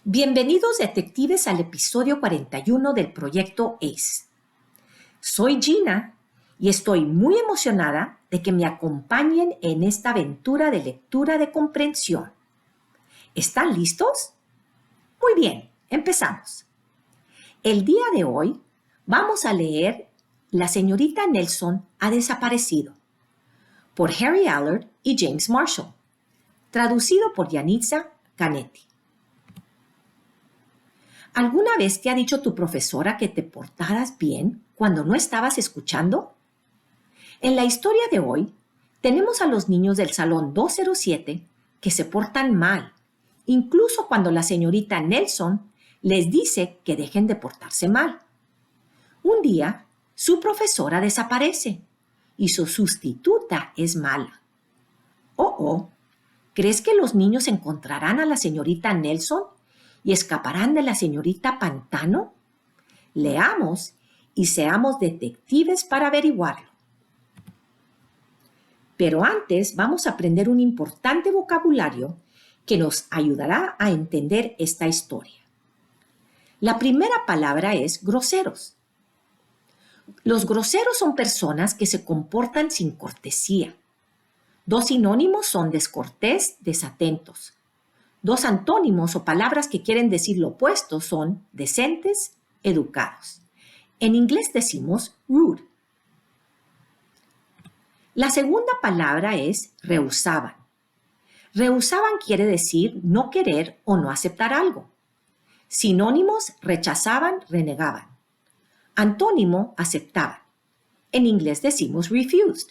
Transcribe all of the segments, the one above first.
Bienvenidos detectives al episodio 41 del proyecto ACE. Soy Gina y estoy muy emocionada de que me acompañen en esta aventura de lectura de comprensión. ¿Están listos? Muy bien, empezamos. El día de hoy vamos a leer La señorita Nelson ha desaparecido por Harry Allard y James Marshall, traducido por Yanitza Canetti. ¿Alguna vez te ha dicho tu profesora que te portaras bien cuando no estabas escuchando? En la historia de hoy, tenemos a los niños del salón 207 que se portan mal, incluso cuando la señorita Nelson les dice que dejen de portarse mal. Un día, su profesora desaparece y su sustituta es mala. Oh, ¿crees que los niños encontrarán a la señorita Nelson y escaparán de la señorita Pantano? Leamos y seamos detectives para averiguarlo. Pero antes vamos a aprender un importante vocabulario que nos ayudará a entender esta historia. La primera palabra es groseros. Los groseros son personas que se comportan sin cortesía. Dos sinónimos son descortés, desatentos. Dos antónimos o palabras que quieren decir lo opuesto son decentes, educados. En inglés decimos rude. La segunda palabra es rehusaban. Rehusaban quiere decir no querer o no aceptar algo. Sinónimos rechazaban, renegaban. Antónimo aceptaban. En inglés decimos refused.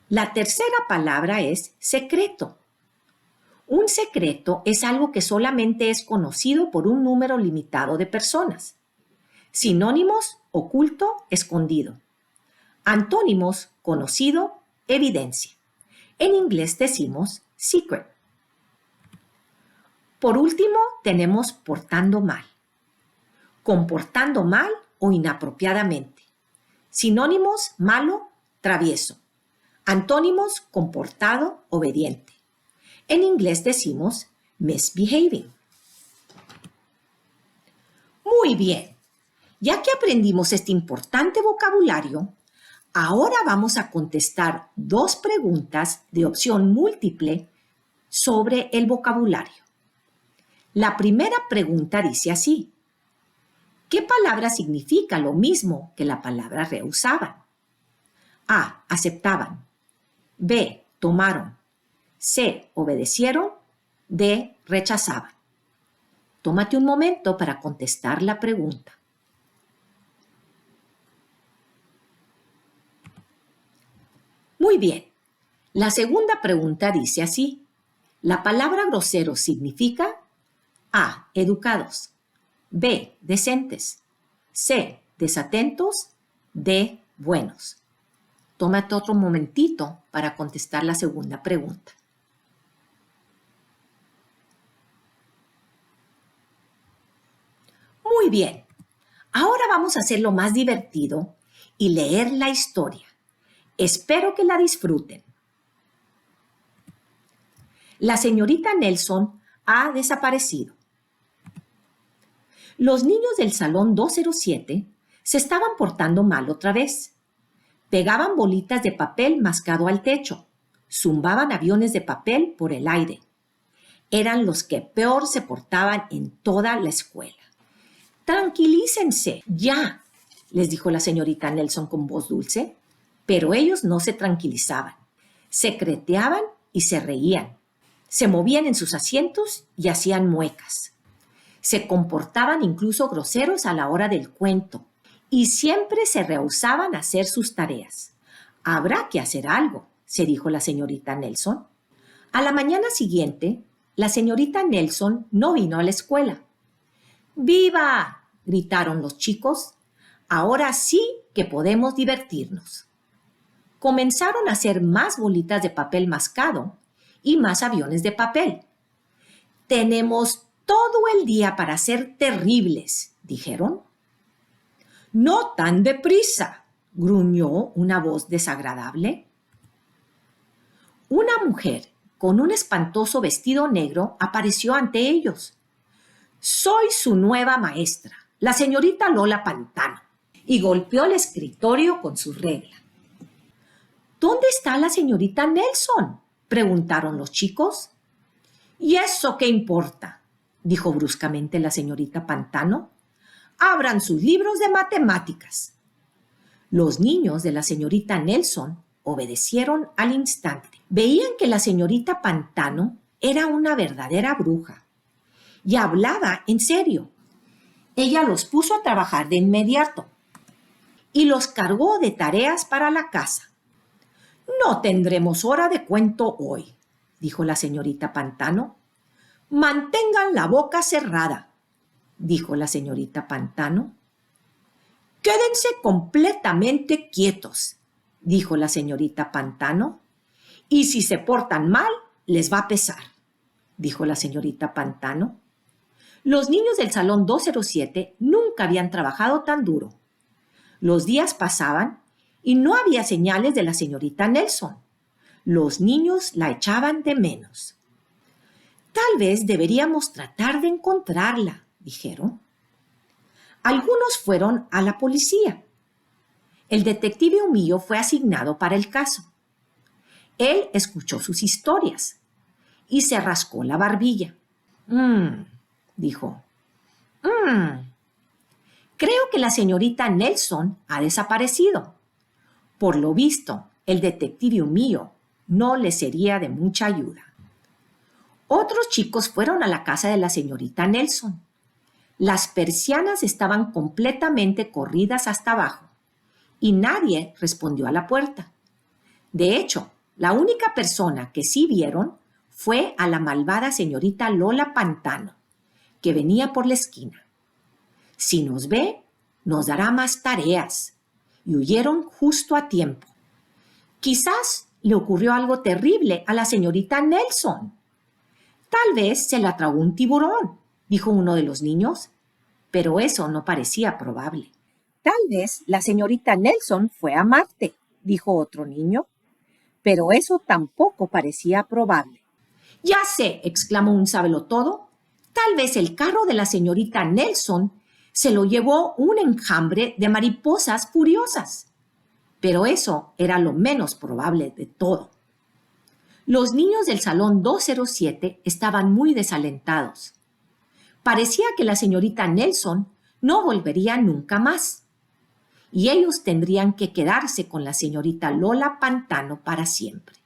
La tercera palabra es secreto. Un secreto es algo que solamente es conocido por un número limitado de personas. Sinónimos, oculto, escondido. Antónimos, conocido, evidencia. En inglés decimos secret. Por último, tenemos portando mal. Comportando mal o inapropiadamente. Sinónimos, malo, travieso. Antónimos, comportado, obediente. En inglés decimos misbehaving. Muy bien, ya que aprendimos este importante vocabulario, ahora vamos a contestar dos preguntas de opción múltiple sobre el vocabulario. La primera pregunta dice así: ¿qué palabra significa lo mismo que la palabra rehusaban? A. Aceptaban. B. Tomaron. C. Obedecieron. D. Rechazaban. Tómate un momento para contestar la pregunta. Muy bien. La segunda pregunta dice así: la palabra grosero significa A. Educados. B. Decentes. C. Desatentos. D. Buenos. Tómate otro momentito para contestar la segunda pregunta. Muy bien. Ahora vamos a hacerlo más divertido y leer la historia. Espero que la disfruten. La señorita Nelson ha desaparecido. Los niños del salón 207 se estaban portando mal otra vez. Pegaban bolitas de papel mascado al techo. Zumbaban aviones de papel por el aire. Eran los que peor se portaban en toda la escuela. «Tranquilícense, ya», les dijo la señorita Nelson con voz dulce. Pero ellos no se tranquilizaban. Secreteaban y se reían. Se movían en sus asientos y hacían muecas. Se comportaban incluso groseros a la hora del cuento y siempre se rehusaban a hacer sus tareas. «Habrá que hacer algo», se dijo la señorita Nelson. A la mañana siguiente, la señorita Nelson no vino a la escuela. «¡Viva!», gritaron los chicos. «Ahora sí que podemos divertirnos». Comenzaron a hacer más bolitas de papel mascado y más aviones de papel. «Tenemos todo el día para ser terribles», dijeron. «No tan deprisa», gruñó una voz desagradable. Una mujer con un espantoso vestido negro, apareció ante ellos. «Soy su nueva maestra, la señorita Lola Pantano», y golpeó el escritorio con su regla. «¿Dónde está la señorita Nelson?», preguntaron los chicos. «¿Y eso qué importa?», dijo bruscamente la señorita Pantano. «Abran sus libros de matemáticas». Los niños de la señorita Nelson obedecieron al instante. Veían que la señorita Pantano era una verdadera bruja y hablaba en serio. Ella los puso a trabajar de inmediato y los cargó de tareas para la casa. «No tendremos hora de cuento hoy», dijo la señorita Pantano. «Mantengan la boca cerrada», dijo la señorita Pantano. «Quédense completamente quietos», dijo la señorita Pantano. «Y si se portan mal, les va a pesar», dijo la señorita Pantano. Los niños del salón 207 nunca habían trabajado tan duro. Los días pasaban y no había señales de la señorita Nelson. Los niños la echaban de menos. «Tal vez deberíamos tratar de encontrarla», dijeron. Algunos fueron a la policía. El detective Humillo fue asignado para el caso. Él escuchó sus historias y se rascó la barbilla. Dijo. Creo que la señorita Nelson ha desaparecido. Por lo visto, el detective Humillo no le sería de mucha ayuda». Otros chicos fueron a la casa de la señorita Nelson. Las persianas estaban completamente corridas hasta abajo y nadie respondió a la puerta. De hecho, la única persona que sí vieron fue a la malvada señorita Lola Pantano, que venía por la esquina. «Si nos ve, nos dará más tareas», y huyeron justo a tiempo. Quizás le ocurrió algo terrible a la señorita Nelson. «Tal vez se la tragó un tiburón», dijo uno de los niños, pero eso no parecía probable. «Tal vez la señorita Nelson fue a Marte», dijo otro niño, pero eso tampoco parecía probable. «Ya sé», exclamó un sabelotodo, «tal vez el carro de la señorita Nelson se lo llevó un enjambre de mariposas furiosas». Pero eso era lo menos probable de todo. Los niños del salón 207 estaban muy desalentados. Parecía que la señorita Nelson no volvería nunca más, y ellos tendrían que quedarse con la señorita Lola Pantano para siempre.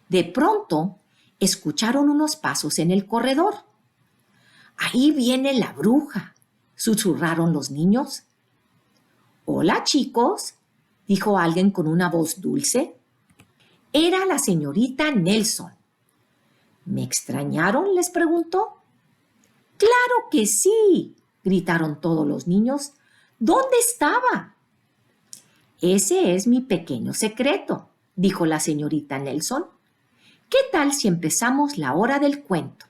De pronto, escucharon unos pasos en el corredor. «Ahí viene la bruja», susurraron los niños. «Hola, chicos», dijo alguien con una voz dulce. Era la señorita Nelson. «¿Me extrañaron?», les preguntó. «Claro que sí», gritaron todos los niños. «¿Dónde estaba?». «Ese es mi pequeño secreto», dijo la señorita Nelson. «¿Qué tal si empezamos la hora del cuento?».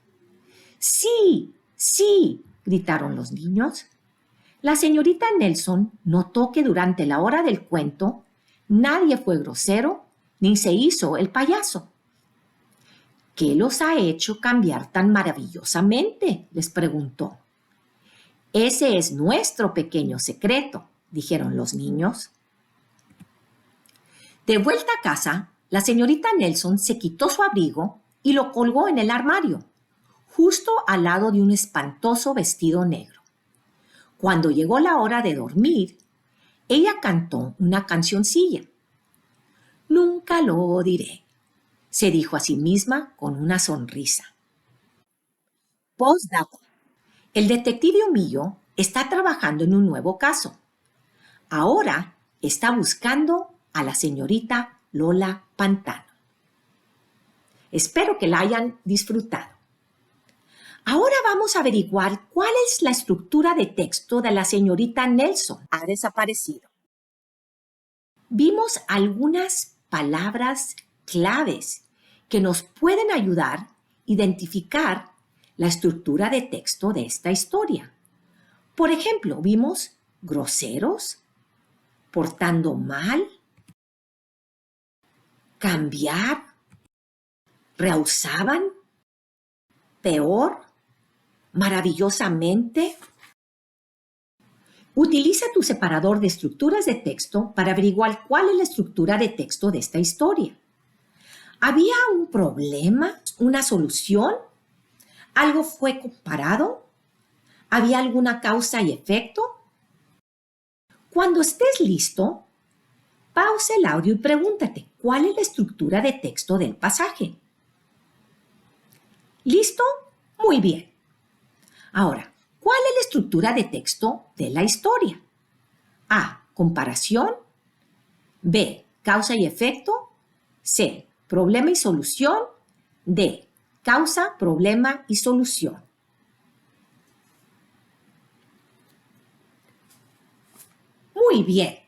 «Sí, sí», gritaron los niños. La señorita Nelson notó que durante la hora del cuento nadie fue grosero ni se hizo el payaso. «¿Qué los ha hecho cambiar tan maravillosamente?», les preguntó. «Ese es nuestro pequeño secreto», dijeron los niños. De vuelta a casa, la señorita Nelson se quitó su abrigo y lo colgó en el armario, justo al lado de un espantoso vestido negro. Cuando llegó la hora de dormir, ella cantó una cancioncilla. «Nunca lo diré», se dijo a sí misma con una sonrisa. Postdata. El detective Humillo está trabajando en un nuevo caso. Ahora está buscando a la señorita Lola Pantano. Espero que la hayan disfrutado. Ahora vamos a averiguar cuál es la estructura de texto de la señorita Nelson. Ha desaparecido. Vimos algunas palabras claves que nos pueden ayudar a identificar la estructura de texto de esta historia. Por ejemplo, vimos groseros, portando mal, cambiar, ¿Rehusaban? ¿Peor? ¿Maravillosamente? Utiliza tu separador de estructuras de texto para averiguar cuál es la estructura de texto de esta historia. ¿Había un problema? ¿Una solución? ¿Algo fue comparado? ¿Había alguna causa y efecto? Cuando estés listo, pausa el audio y pregúntate cuál es la estructura de texto del pasaje. ¿Listo? Muy bien. Ahora, ¿cuál es la estructura de texto de la historia? A. Comparación. B. Causa y efecto. C. Problema y solución. D. Causa, problema y solución. Muy bien.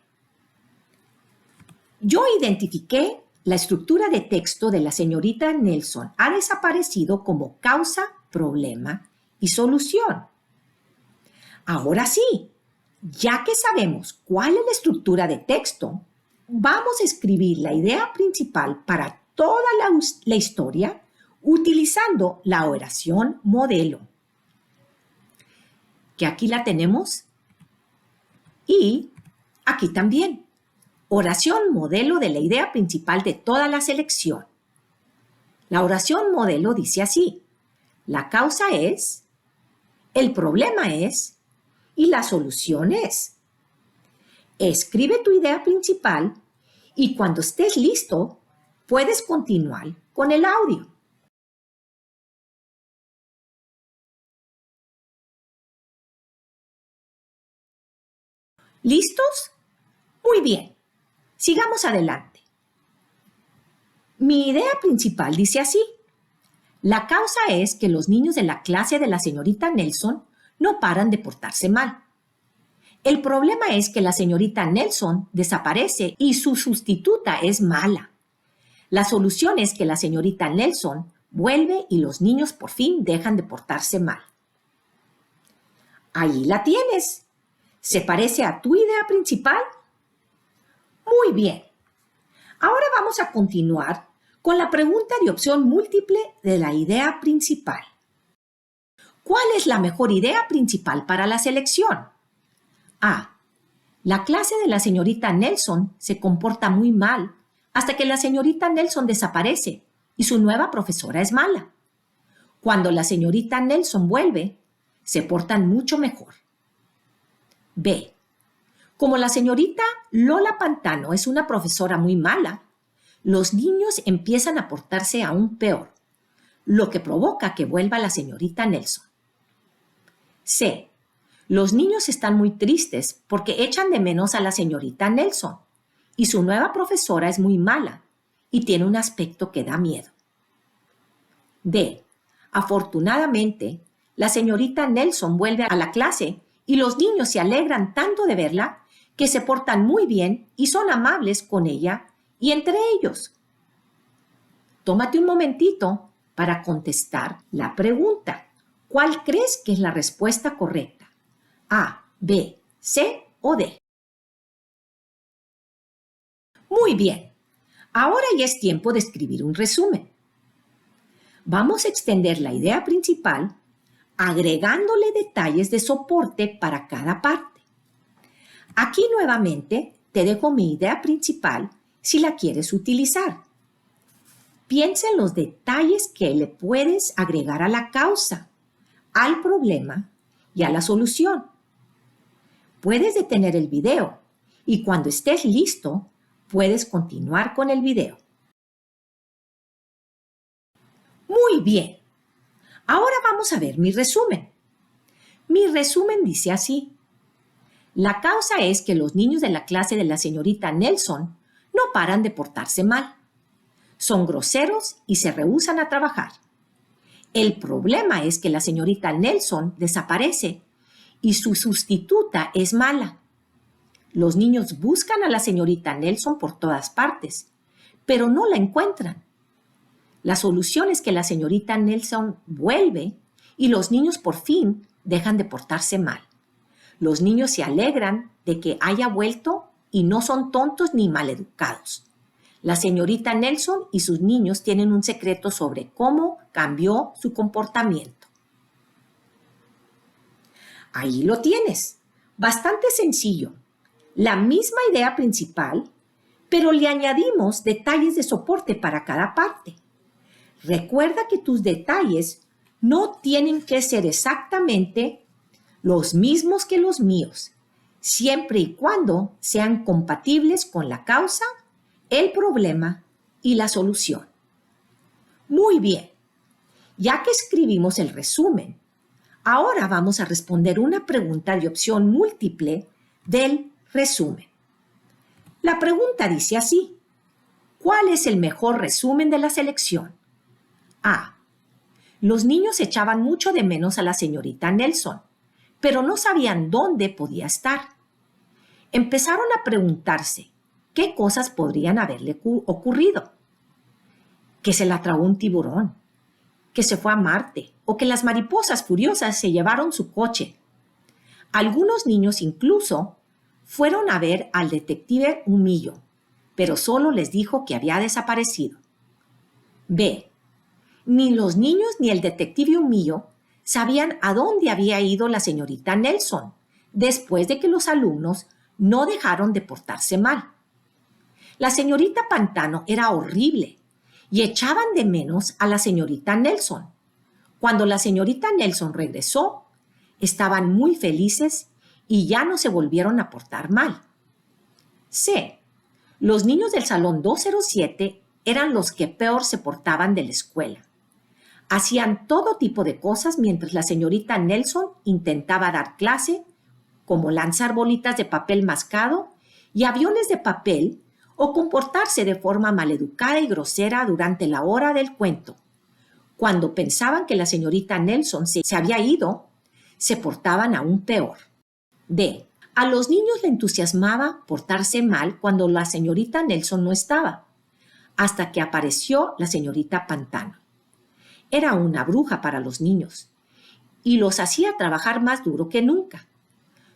Yo identifiqué la estructura de texto de la señorita Nelson ha desaparecido como causa, problema y solución. Ahora sí, ya que sabemos cuál es la estructura de texto, vamos a escribir la idea principal para toda la historia utilizando la oración modelo, que aquí la tenemos y aquí también. Oración modelo de la idea principal de toda la selección. La oración modelo dice así: la causa es, el problema es y la solución es. Escribe tu idea principal y cuando estés listo, puedes continuar con el audio. ¿Listos? Muy bien. Sigamos adelante. Mi idea principal dice así: la causa es que los niños de la clase de la señorita Nelson no paran de portarse mal. El problema es que la señorita Nelson desaparece y su sustituta es mala. La solución es que la señorita Nelson vuelve y los niños por fin dejan de portarse mal. Ahí la tienes. ¿Se parece a tu idea principal? Muy bien. Ahora vamos a continuar con la pregunta de opción múltiple de la idea principal. ¿Cuál es la mejor idea principal para la selección? A. La clase de la señorita Nelson se comporta muy mal hasta que la señorita Nelson desaparece y su nueva profesora es mala. Cuando la señorita Nelson vuelve, se portan mucho mejor. B. Como la señorita Lola Pantano es una profesora muy mala, los niños empiezan a portarse aún peor, lo que provoca que vuelva la señorita Nelson. C. Los niños están muy tristes porque echan de menos a la señorita Nelson y su nueva profesora es muy mala y tiene un aspecto que da miedo. D. Afortunadamente, la señorita Nelson vuelve a la clase y los niños se alegran tanto de verla que se portan muy bien y son amables con ella y entre ellos. Tómate un momentito para contestar la pregunta. ¿Cuál crees que es la respuesta correcta? A, B, C o D. Muy bien. Ahora ya es tiempo de escribir un resumen. Vamos a extender la idea principal agregándole detalles de soporte para cada parte. Aquí nuevamente te dejo mi idea principal si la quieres utilizar. Piensa en los detalles que le puedes agregar a la causa, al problema y a la solución. Puedes detener el video y cuando estés listo, puedes continuar con el video. Muy bien. Ahora vamos a ver mi resumen. Mi resumen dice así: la causa es que los niños de la clase de la señorita Nelson no paran de portarse mal. Son groseros y se rehúsan a trabajar. El problema es que la señorita Nelson desaparece y su sustituta es mala. Los niños buscan a la señorita Nelson por todas partes, pero no la encuentran. La solución es que la señorita Nelson vuelve y los niños por fin dejan de portarse mal. Los niños se alegran de que haya vuelto y no son tontos ni maleducados. La señorita Nelson y sus niños tienen un secreto sobre cómo cambió su comportamiento. Ahí lo tienes. Bastante sencillo. La misma idea principal, pero le añadimos detalles de soporte para cada parte. Recuerda que tus detalles no tienen que ser exactamente los mismos que los míos, siempre y cuando sean compatibles con la causa, el problema y la solución. Muy bien, ya que escribimos el resumen, ahora vamos a responder una pregunta de opción múltiple del resumen. La pregunta dice así: ¿cuál es el mejor resumen de la selección? A. Los niños echaban mucho de menos a la señorita Nelson, pero no sabían dónde podía estar. Empezaron a preguntarse qué cosas podrían haberle ocurrido. Que se la tragó un tiburón, que se fue a Marte o que las mariposas furiosas se llevaron su coche. Algunos niños incluso fueron a ver al detective Humillo, pero solo les dijo que había desaparecido. B. Ni los niños ni el detective Humillo sabían a dónde había ido la señorita Nelson después de que los alumnos no dejaron de portarse mal. La señorita Pantano era horrible y echaban de menos a la señorita Nelson. Cuando la señorita Nelson regresó, estaban muy felices y ya no se volvieron a portar mal. C. Los niños del salón 207 eran los que peor se portaban de la escuela. Hacían todo tipo de cosas mientras la señorita Nelson intentaba dar clase, como lanzar bolitas de papel mascado y aviones de papel o comportarse de forma maleducada y grosera durante la hora del cuento. Cuando pensaban que la señorita Nelson se había ido, se portaban aún peor. D. A los niños les entusiasmaba portarse mal cuando la señorita Nelson no estaba, hasta que apareció la señorita Pantano. Era una bruja para los niños y los hacía trabajar más duro que nunca.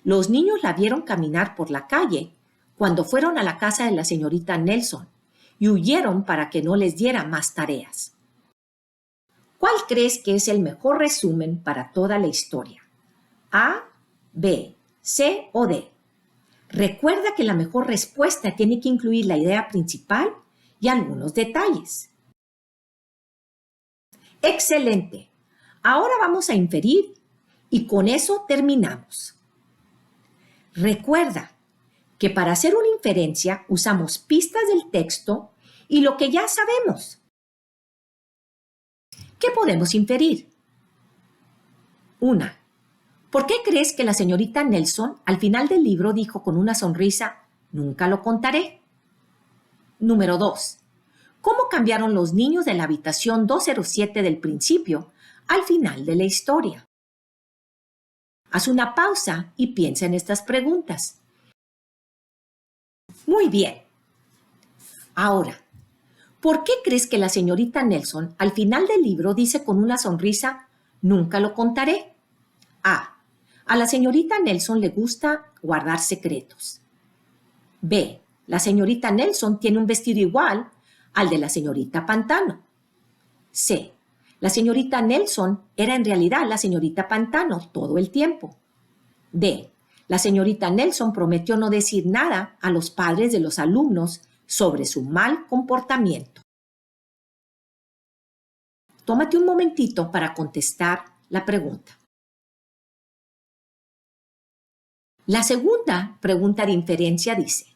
Los niños la vieron caminar por la calle cuando fueron a la casa de la señorita Nelson y huyeron para que no les diera más tareas. ¿Cuál crees que es el mejor resumen para toda la historia? ¿A, B, C o D? Recuerda que la mejor respuesta tiene que incluir la idea principal y algunos detalles. ¡Excelente! Ahora vamos a inferir y con eso terminamos. Recuerda que para hacer una inferencia usamos pistas del texto y lo que ya sabemos. ¿Qué podemos inferir? 1. ¿Por qué crees que la señorita Nelson al final del libro dijo con una sonrisa, nunca lo contaré? Número 2. ¿Cómo cambiaron los niños de la habitación 207 del principio al final de la historia? Haz una pausa y piensa en estas preguntas. Muy bien. Ahora, ¿por qué crees que la señorita Nelson al final del libro dice con una sonrisa, nunca lo contaré? A la señorita Nelson le gusta guardar secretos. B. La señorita Nelson tiene un vestido igual al de la señorita Pantano. C. La señorita Nelson era en realidad la señorita Pantano todo el tiempo. D. La señorita Nelson prometió no decir nada a los padres de los alumnos sobre su mal comportamiento. Tómate un momentito para contestar la pregunta. La segunda pregunta de inferencia dice: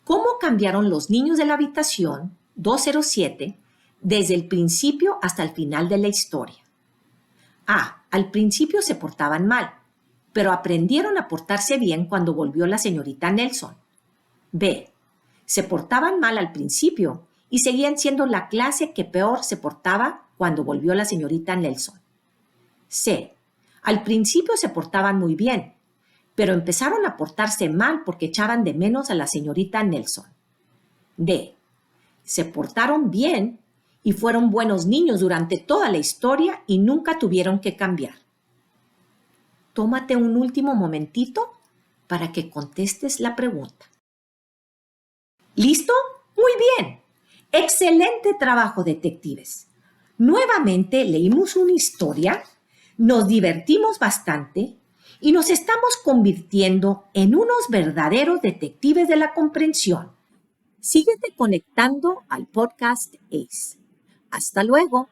¿cómo cambiaron los niños de la habitación 207 desde el principio hasta el final de la historia? A. Al principio se portaban mal, pero aprendieron a portarse bien cuando volvió la señorita Nelson. B. Se portaban mal al principio y seguían siendo la clase que peor se portaba cuando volvió la señorita Nelson. C. Al principio se portaban muy bien, pero empezaron a portarse mal porque echaban de menos a la señorita Nelson. D. Se portaron bien y fueron buenos niños durante toda la historia y nunca tuvieron que cambiar. Tómate un último momentito para que contestes la pregunta. ¿Listo? Muy bien. Excelente trabajo, detectives. Nuevamente leímos una historia, nos divertimos bastante y nos estamos convirtiendo en unos verdaderos detectives de la comprensión. Síguete conectando al podcast ACE. Hasta luego.